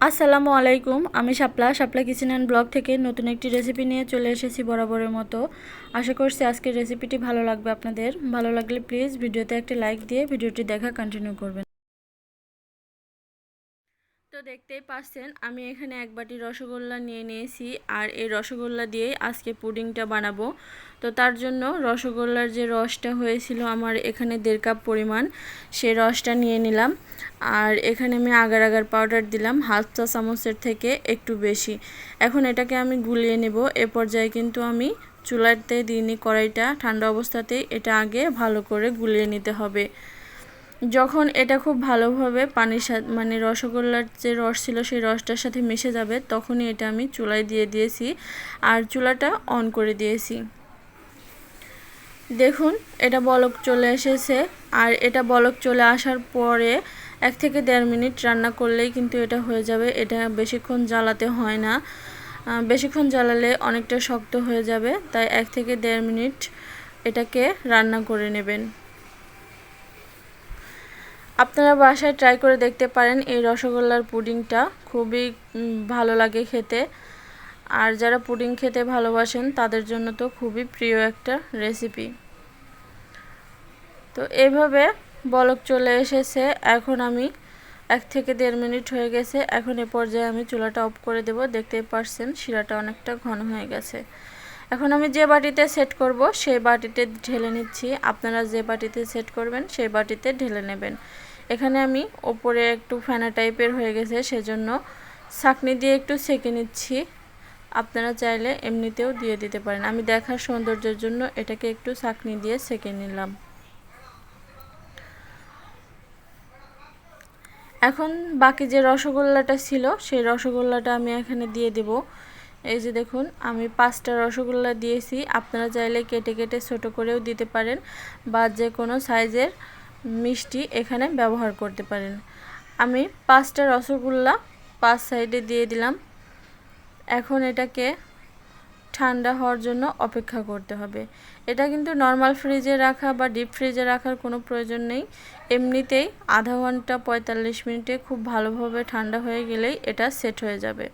আসসালামু আলাইকুম। আমি শাপলা শাপলা কিচেন অ্যান্ড ব্লগ থেকে নতুন একটি রেসিপি নিয়ে চলে এসেছি বরাবরের মতো। আশা করছি আজকের রেসিপিটি ভালো লাগবে আপনাদের। ভালো লাগলে প্লিজ ভিডিওতে একটি লাইক দিয়ে ভিডিওটি দেখা কন্টিনিউ করবেন। তো দেখতেই পাচ্ছেন আমি এখানে এক বাটি রসগোল্লা নিয়ে নিয়েছি, আর এই রসগোল্লা দিয়েই আজকে পুডিংটা বানাবো। তো তার জন্য রসগোল্লার যে রসটা হয়েছিল আমার এখানে 1.5 কাপ পরিমাণ, সেই রসটা নিয়ে নিলাম। আর এখানে আমি আগার আগার পাউডার দিলাম 1/2 চা চামচের থেকে একটু বেশি। এখন এটাকে আমি গুলিয়ে নেব। এ পর্যায়ে কিন্তু আমি চুলাতে দিইনি কড়াইটা, ঠান্ডা অবস্থাতেই এটা আগে ভালো করে গুলিয়ে নিতে হবে। যখন এটা খুব ভালোভাবে পানির সাথে মানে রসগোল্লার যে রস ছিল সেই রসটার সাথে মিশে যাবে, তখনই এটা আমি চুলায় দিয়ে দিয়েছি আর চুলাটা অন করে দিয়েছি। দেখুন এটা বলক চলে এসেছে, আর এটা বলক চলে আসার পরে 1 থেকে 1.5 মিনিট রান্না করলেই কিন্তু এটা হয়ে যাবে। এটা বেশিক্ষণ জ্বালাতে হয় না, বেশিক্ষণ জ্বালালে অনেকটা শক্ত হয়ে যাবে, তাই 1 থেকে 1.5 মিনিট এটাকে রান্না করে নেবেন। আপনারা বাসায় ট্রাই করে দেখতে পারেন। এই রসগোল্লার পুডিংটা খুবই ভালো লাগে খেতে, আর যারা পুডিং খেতে ভালোবাসেন তাদের জন্য তো খুবই প্রিয় একটা রেসিপি। তো এইভাবে বলক চলে এসেছে। এখন আমি 1 থেকে 1.5 মিনিট হয়ে গেছে। এখন এ পর্যায়ে আমি চুলাটা অফ করে দেব। দেখতেই পাচ্ছেন শিরাটা অনেকটা ঘন হয়ে গেছে। এখন আমি যে বাটিতে সেট করব সেই বাটিতে ঢেলে নিচ্ছি। আপনারা যে বাটিতে সেট করবেন সেই বাটিতে ঢেলে নেবেন। এখানে আমি ওপরে একটু ফেনা টাইপের হয়ে গেছে, সেজন্য ছাঁকনি দিয়ে একটু সেঁকে নিচ্ছি। আপনারা চাইলে এমনিতেও দিয়ে দিতে পারেন। আমি দেখার সৌন্দর্যের জন্য এটাকে একটু ছাঁকনি দিয়ে সেঁকে নিলাম। এখন বাকি যে রসগোল্লাটা ছিল সেই রসগোল্লাটা আমি এখানে দিয়ে দেব। এই যে দেখুন আমি 5টা রসগোল্লা দিয়েছি। আপনারা চাইলে কেটে কেটে ছোট করেও দিতে পারেন, বা যে কোনো সাইজের মিষ্টি এখানে ব্যবহার করতে পারেন। আমি 5টা রসগোল্লা 5 সাইডে দিয়ে দিলাম। এখন এটাকে ঠান্ডা হওয়ার জন্য অপেক্ষা করতে হবে। এটা কিন্তু নর্মাল ফ্রিজে রাখা বা ডিপ ফ্রিজে রাখার কোনো প্রয়োজন নেই। এমনিতেই আধা ঘন্টা 45 মিনিটে খুব ভালোভাবে ঠান্ডা হয়ে গেলেই এটা সেট হয়ে যাবে।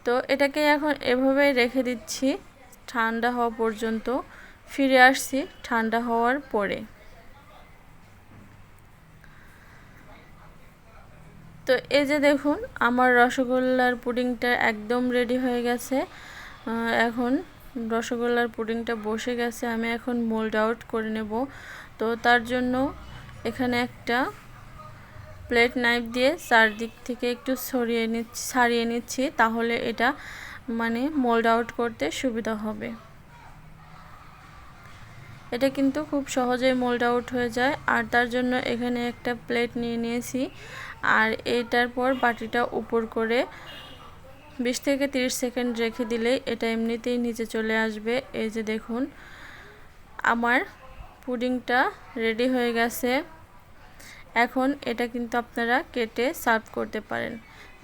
তো এটাকে এখন এভাবেই রেখে দিচ্ছি ঠান্ডা হওয়া পর্যন্ত। ফিরে আসছি ঠান্ডা হওয়ার পরে। তো এই যে দেখুন আমার রসগোল্লার পুডিংটা একদম রেডি হয়ে গেছে। এখন রসগোল্লার পুডিংটা বসে গেছে। আমি এখন মোল্ড আউট করে নেব। তো তার জন্য এখানে একটা প্লেট নাইফ দিয়ে চারদিক থেকে একটু ছাড়িয়ে নিচ্ছি, তাহলে এটা মানে মোল্ড আউট করতে সুবিধা হবে। এটা কিন্তু খুব সহজেই মোল্ড আউট হয়ে যায়। আর তার জন্য এখানে একটা প্লেট নিয়ে নিয়েছি, আর এটার পর বাটিটা উপর করে 20 থেকে 30 সেকেন্ড রেখে দিলেই এটা এমনিতেই নিচে চলে আসবে। এই যে দেখুন আমার পুডিংটা রেডি হয়ে গেছে। এখন এটা কিন্তু আপনারা কেটে সার্ভ করতে পারেন।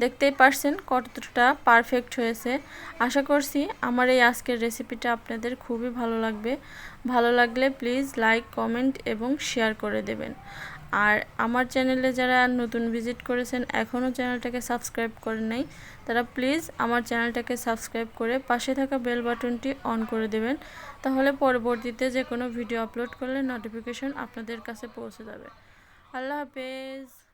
দেখতেই পারছেন কতটা পারফেক্ট হয়েছে। আশা করছি আমার এই আজকের রেসিপিটা আপনাদের খুবই ভালো লাগবে। ভালো লাগলে প্লিজ লাইক, কমেন্ট এবং শেয়ার করে দেবেন। আর আমার চ্যানেলে যারা নতুন ভিজিট করেছেন এখনও চ্যানেলটাকে সাবস্ক্রাইব করেন নাই, তারা প্লিজ আমার চ্যানেলটাকে সাবস্ক্রাইব করে পাশে থাকা বেল বাটনটি অন করে দেবেন। তাহলে পরবর্তীতে যে কোনো ভিডিও আপলোড করলে নোটিফিকেশন আপনাদের কাছে পৌঁছে যাবে। আল্লাহ হাফেজ।